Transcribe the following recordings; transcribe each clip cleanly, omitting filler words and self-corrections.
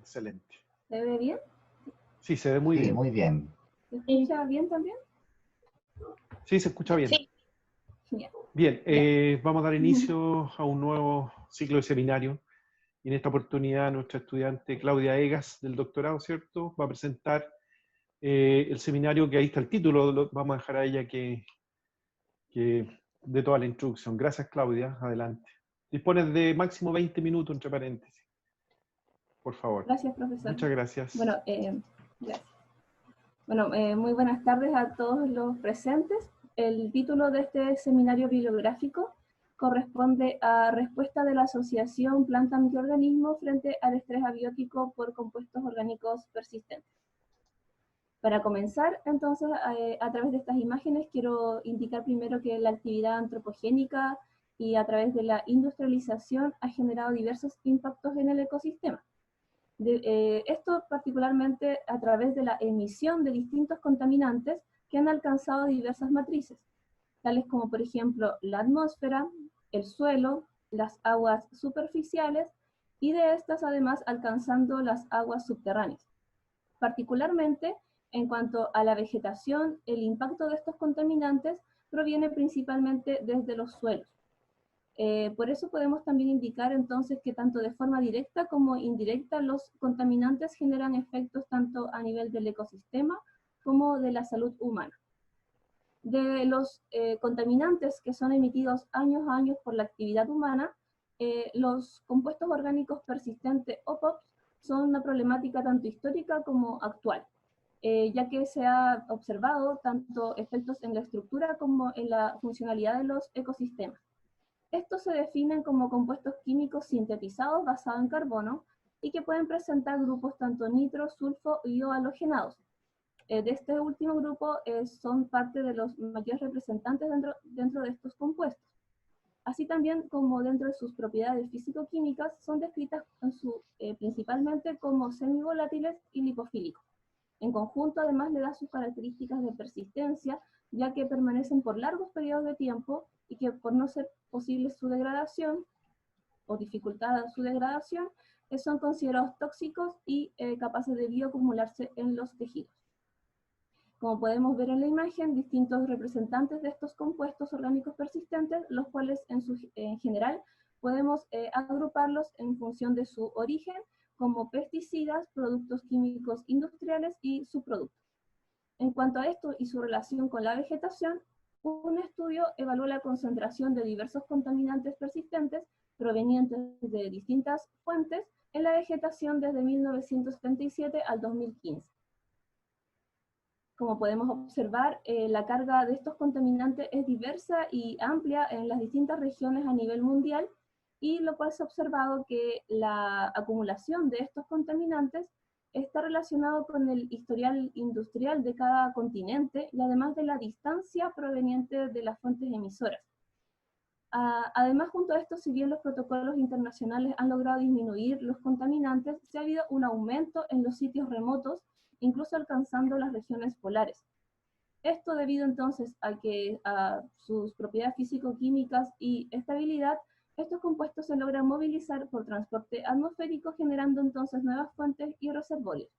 Excelente. ¿Se ve bien? Sí, se ve muy bien. Muy bien. ¿Se escucha bien también? Sí, se escucha bien. Sí. Genial. Bien, vamos a dar inicio a un nuevo ciclo de seminario. Y en esta oportunidad nuestra estudiante Claudia Egas, del doctorado, ¿cierto?, va a presentar el seminario, que ahí está el título, vamos a dejar a ella que dé toda la introducción. Gracias, Claudia, adelante. Dispones de máximo 20 minutos, entre paréntesis, por favor. Gracias, profesor. Muchas gracias. Bueno, gracias. Bueno, muy buenas tardes a todos los presentes. El título de este seminario bibliográfico corresponde a respuesta de la asociación planta-microorganismo frente al estrés abiótico por compuestos orgánicos persistentes. Para comenzar, entonces, a través de estas imágenes quiero indicar primero que la actividad antropogénica y a través de la industrialización ha generado diversos impactos en el ecosistema. Esto particularmente a través de la emisión de distintos contaminantes que han alcanzado diversas matrices, tales como por ejemplo la atmósfera, el suelo, las aguas superficiales y de estas además alcanzando las aguas subterráneas. Particularmente en cuanto a la vegetación, el impacto de estos contaminantes proviene principalmente desde los suelos. Por eso podemos también indicar entonces que tanto de forma directa como indirecta los contaminantes generan efectos tanto a nivel del ecosistema como de la salud humana. De los contaminantes que son emitidos años a años por la actividad humana, los compuestos orgánicos persistentes o POPs son una problemática tanto histórica como actual, ya que se ha observado tanto efectos en la estructura como en la funcionalidad de los ecosistemas. Estos se definen como compuestos químicos sintetizados basados en carbono y que pueden presentar grupos tanto nitro, sulfo y o halogenados. De este último grupo son parte de los mayores representantes dentro de estos compuestos. Así también como dentro de sus propiedades físico-químicas son descritas principalmente como semivolátiles y lipofílicos. En conjunto además le da sus características de persistencia, ya que permanecen por largos periodos de tiempo y que por no ser posible su degradación o dificultada su degradación, son considerados tóxicos y capaces de bioacumularse en los tejidos. Como podemos ver en la imagen, distintos representantes de estos compuestos orgánicos persistentes, los cuales en general podemos agruparlos en función de su origen, como pesticidas, productos químicos industriales y subproductos. En cuanto a esto y su relación con la vegetación, un estudio evaluó la concentración de diversos contaminantes persistentes provenientes de distintas fuentes en la vegetación desde 1977 al 2015. Como podemos observar, la carga de estos contaminantes es diversa y amplia en las distintas regiones a nivel mundial, y lo cual se ha observado que la acumulación de estos contaminantes está relacionado con el historial industrial de cada continente y además de la distancia proveniente de las fuentes emisoras. Además, junto a esto, si bien los protocolos internacionales han logrado disminuir los contaminantes, se ha habido un aumento en los sitios remotos, incluso alcanzando las regiones polares. Esto debido entonces a que a sus propiedades físico-químicas y estabilidad, estos compuestos se logran movilizar por transporte atmosférico, generando entonces nuevas fuentes y reservorios.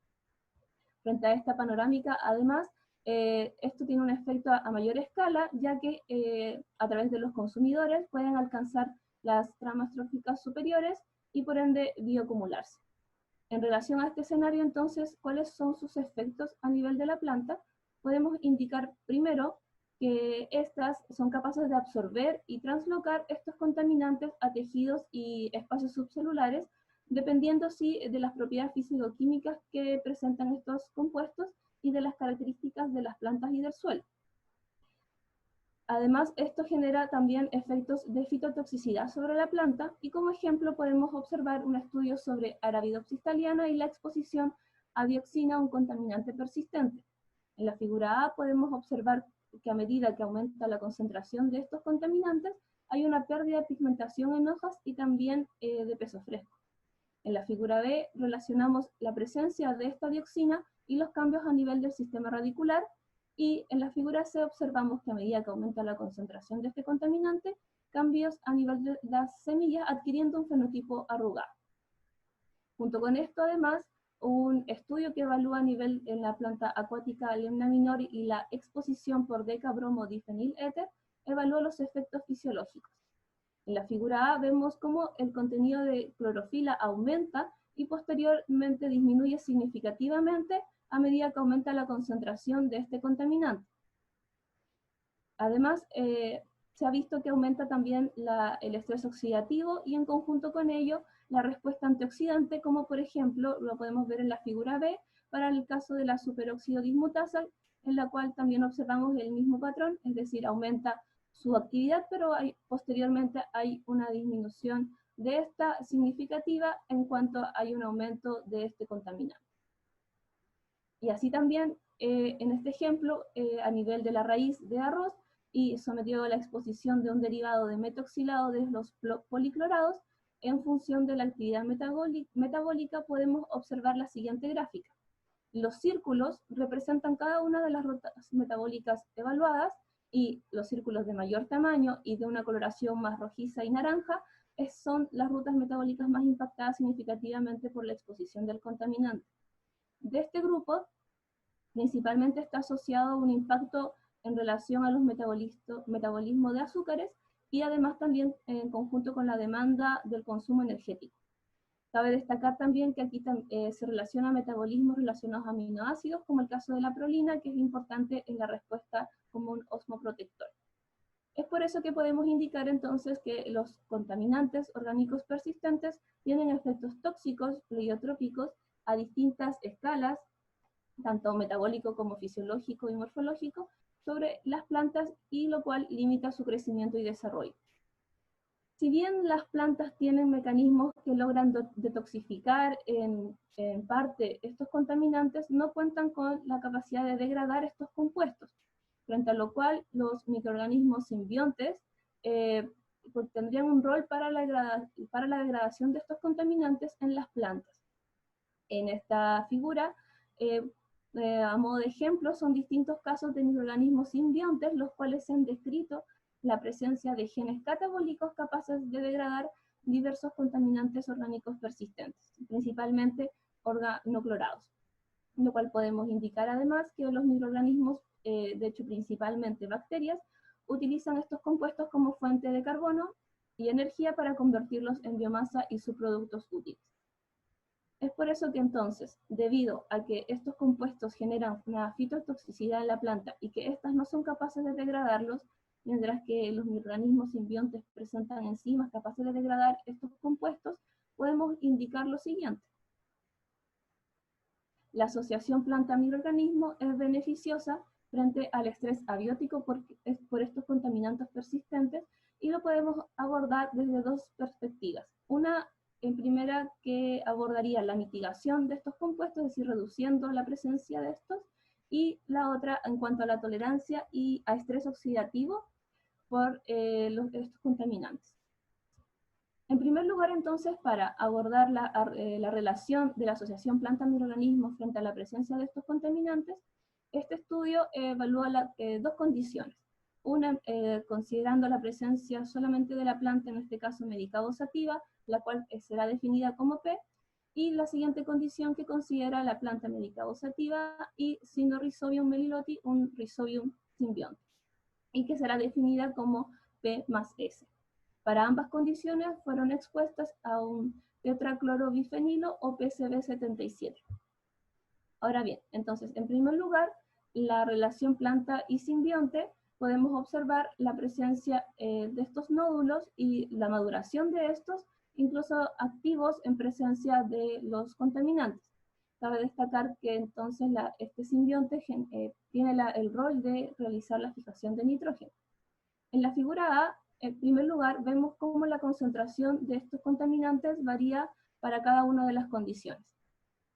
Frente a esta panorámica, además, esto tiene un efecto a mayor escala, ya que a través de los consumidores pueden alcanzar las tramas tróficas superiores y por ende bioacumularse. En relación a este escenario, entonces, ¿cuáles son sus efectos a nivel de la planta? Podemos indicar primero que estas son capaces de absorber y translocar estos contaminantes a tejidos y espacios subcelulares, dependiendo sí de las propiedades físico-químicas que presentan estos compuestos y de las características de las plantas y del suelo. Además, esto genera también efectos de fitotoxicidad sobre la planta, y como ejemplo podemos observar un estudio sobre Arabidopsis thaliana y la exposición a dioxina, un contaminante persistente. En la figura A podemos observar que a medida que aumenta la concentración de estos contaminantes, hay una pérdida de pigmentación en hojas y también de peso fresco. En la figura B relacionamos la presencia de esta dioxina y los cambios a nivel del sistema radicular, y en la figura C observamos que a medida que aumenta la concentración de este contaminante, cambios a nivel de las semillas adquiriendo un fenotipo arrugado. Junto con esto, además, un estudio que evalúa a nivel en la planta acuática Lemna minor y la exposición por decabromodifenil éter evaluó los efectos fisiológicos. En la figura A vemos cómo el contenido de clorofila aumenta y posteriormente disminuye significativamente a medida que aumenta la concentración de este contaminante. Además, se ha visto que aumenta también el estrés oxidativo y en conjunto con ello la respuesta antioxidante, como por ejemplo lo podemos ver en la figura B para el caso de la superóxido dismutasa, en la cual también observamos el mismo patrón, es decir, aumenta su actividad, pero posteriormente hay una disminución de esta significativa en cuanto hay un aumento de este contaminante. Y así también, en este ejemplo, a nivel de la raíz de arroz, y sometido a la exposición de un derivado de metoxilado de los policlorados, en función de la actividad metabólica podemos observar la siguiente gráfica. Los círculos representan cada una de las rutas metabólicas evaluadas, y los círculos de mayor tamaño y de una coloración más rojiza y naranja son las rutas metabólicas más impactadas significativamente por la exposición del contaminante. De este grupo, principalmente está asociado a un impacto en relación a los metabolismos de azúcares y además también en conjunto con la demanda del consumo energético. Cabe destacar también que aquí se relaciona metabolismos relacionados a aminoácidos, como el caso de la prolina, que es importante en la respuesta como un osmoprotector. Es por eso que podemos indicar entonces que los contaminantes orgánicos persistentes tienen efectos tóxicos pleiotrópicos a distintas escalas, tanto metabólico como fisiológico y morfológico, sobre las plantas, y lo cual limita su crecimiento y desarrollo. Si bien las plantas tienen mecanismos que logran detoxificar en parte estos contaminantes, no cuentan con la capacidad de degradar estos compuestos, frente a lo cual los microorganismos simbiontes tendrían un rol para la degradación de estos contaminantes en las plantas. En esta figura, a modo de ejemplo, son distintos casos de microorganismos simbiontes, los cuales se han descrito la presencia de genes catabólicos capaces de degradar diversos contaminantes orgánicos persistentes, principalmente organoclorados, lo cual podemos indicar además que los microorganismos, de hecho principalmente bacterias, utilizan estos compuestos como fuente de carbono y energía para convertirlos en biomasa y subproductos útiles. Es por eso que entonces, debido a que estos compuestos generan una fitotoxicidad en la planta y que éstas no son capaces de degradarlos, mientras que los microorganismos simbiontes presentan enzimas capaces de degradar estos compuestos, podemos indicar lo siguiente. La asociación planta-microorganismo es beneficiosa frente al estrés abiótico por estos contaminantes persistentes, y lo podemos abordar desde dos perspectivas. Una, en primera, que abordaría la mitigación de estos compuestos, es decir, reduciendo la presencia de estos, y la otra en cuanto a la tolerancia y a estrés oxidativo por estos contaminantes. En primer lugar, entonces, para abordar la relación de la asociación planta-microorganismo frente a la presencia de estos contaminantes, este estudio evalúa dos condiciones. Una, considerando la presencia solamente de la planta, en este caso medicadosativa, la cual será definida como P, y la siguiente condición que considera la planta medicadosativa y Syndorhizobium meliloti, un Rhizobium simbionte, y que será definida como P más S. Para ambas condiciones fueron expuestas a un tetraclorobifenilo o PCB77. Ahora bien, entonces, en primer lugar, la relación planta y simbionte, podemos observar la presencia de estos nódulos y la maduración de estos, incluso activos en presencia de los contaminantes. Cabe destacar que entonces este simbionte tiene el rol de realizar la fijación de nitrógeno. En la figura A, en primer lugar, vemos cómo la concentración de estos contaminantes varía para cada una de las condiciones.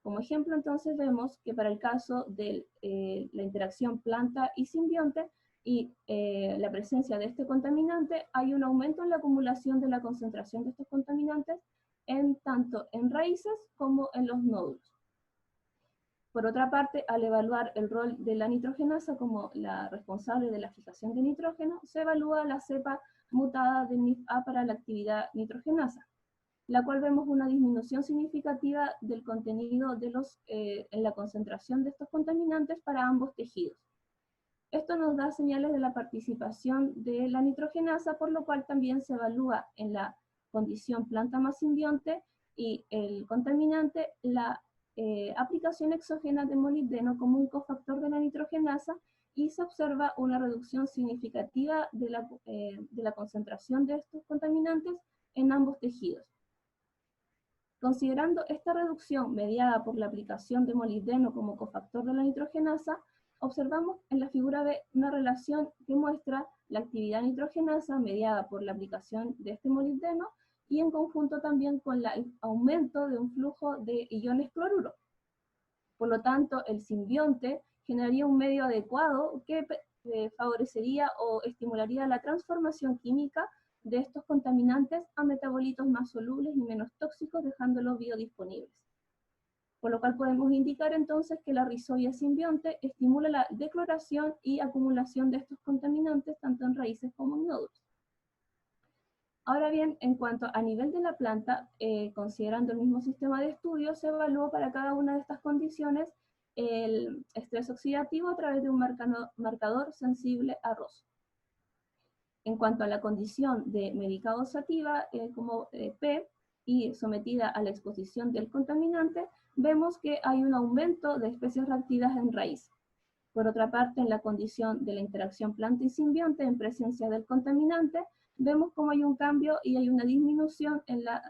Como ejemplo, entonces, vemos que para el caso de la interacción planta y simbionte y la presencia de este contaminante, hay un aumento en la acumulación de la concentración de estos contaminantes tanto en raíces como en los nódulos. Por otra parte, al evaluar el rol de la nitrogenasa como la responsable de la fijación de nitrógeno, se evalúa la cepa mutada de NIF-A para la actividad nitrogenasa. la cual vemos una disminución significativa del contenido de en la concentración de estos contaminantes para ambos tejidos. Esto nos da señales de la participación de la nitrogenasa, por lo cual también se evalúa en la condición planta más simbionte y el contaminante la aplicación exógena de molibdeno como un cofactor de la nitrogenasa, y se observa una reducción significativa de la concentración de estos contaminantes en ambos tejidos. Considerando esta reducción mediada por la aplicación de molibdeno como cofactor de la nitrogenasa, observamos en la figura B una relación que muestra la actividad nitrogenasa mediada por la aplicación de este molibdeno y en conjunto también con el aumento de un flujo de iones cloruro. Por lo tanto, el simbionte generaría un medio adecuado que favorecería o estimularía la transformación química de estos contaminantes a metabolitos más solubles y menos tóxicos, dejándolos biodisponibles. Por lo cual podemos indicar entonces que la rizoia simbionte estimula la decloración y acumulación de estos contaminantes tanto en raíces como en nódulos. Ahora bien, en cuanto a nivel de la planta, considerando el mismo sistema de estudio, se evalúa para cada una de estas condiciones el estrés oxidativo a través de un marcador sensible a ROS. En cuanto a la condición de medicadosativa como P y sometida a la exposición del contaminante, vemos que hay un aumento de especies reactivas en raíz. Por otra parte, en la condición de la interacción planta y simbionte en presencia del contaminante, vemos cómo hay un cambio y hay una disminución en las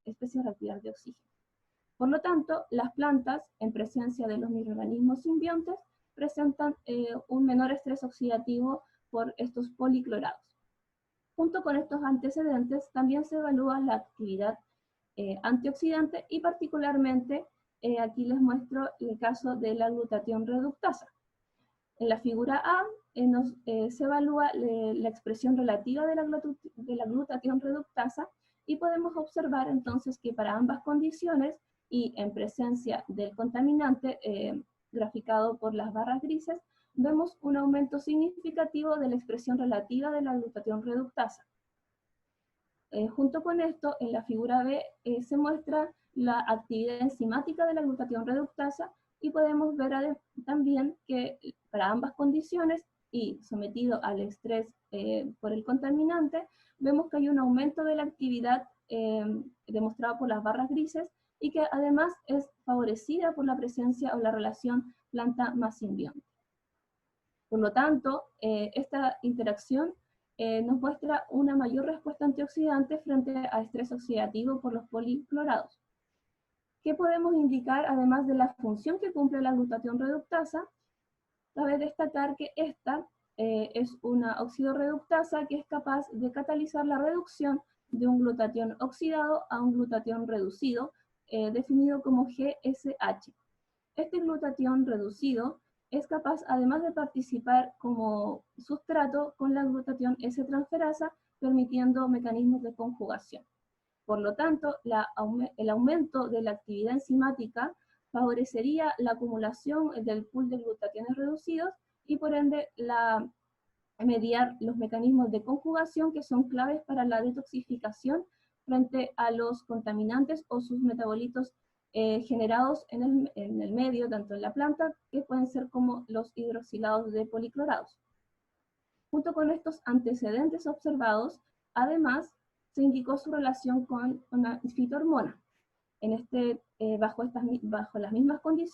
especies reactivas de oxígeno. Por lo tanto, las plantas, en presencia de los microorganismos simbiontes, presentan un menor estrés oxidativo por estos policlorados. Junto con estos antecedentes, también se evalúa la actividad antioxidante y particularmente, aquí les muestro el caso de la glutatión reductasa. En la figura A se evalúa la expresión relativa de la glutatión reductasa y podemos observar entonces que para ambas condiciones y en presencia del contaminante graficado por las barras grises, vemos un aumento significativo de la expresión relativa de la glutatión reductasa. Junto con esto, en la figura B se muestra la actividad enzimática de la glutatión reductasa y podemos ver también que para ambas condiciones y sometido al estrés por el contaminante, vemos que hay un aumento de la actividad demostrado por las barras grises y que además es favorecida por la presencia o la relación planta más simbionte. Por lo tanto, esta interacción nos muestra una mayor respuesta antioxidante frente a estrés oxidativo por los policlorados. ¿Qué podemos indicar además de la función que cumple la glutatión reductasa? Cabe destacar que esta es una oxidorreductasa que es capaz de catalizar la reducción de un glutatión oxidado a un glutatión reducido, definido como GSH. Este glutatión reducido es capaz, además de participar como sustrato con la glutatión S-transferasa, permitiendo mecanismos de conjugación. Por lo tanto, el aumento de la actividad enzimática favorecería la acumulación del pool de glutationes reducidos y por ende mediar los mecanismos de conjugación que son claves para la detoxificación frente a los contaminantes o sus metabolitos generados en el medio, tanto en la planta, que pueden ser como los hidroxilados de policlorados. Junto con estos antecedentes observados, además, se indicó su relación con una fitohormona. Bajo las mismas condiciones,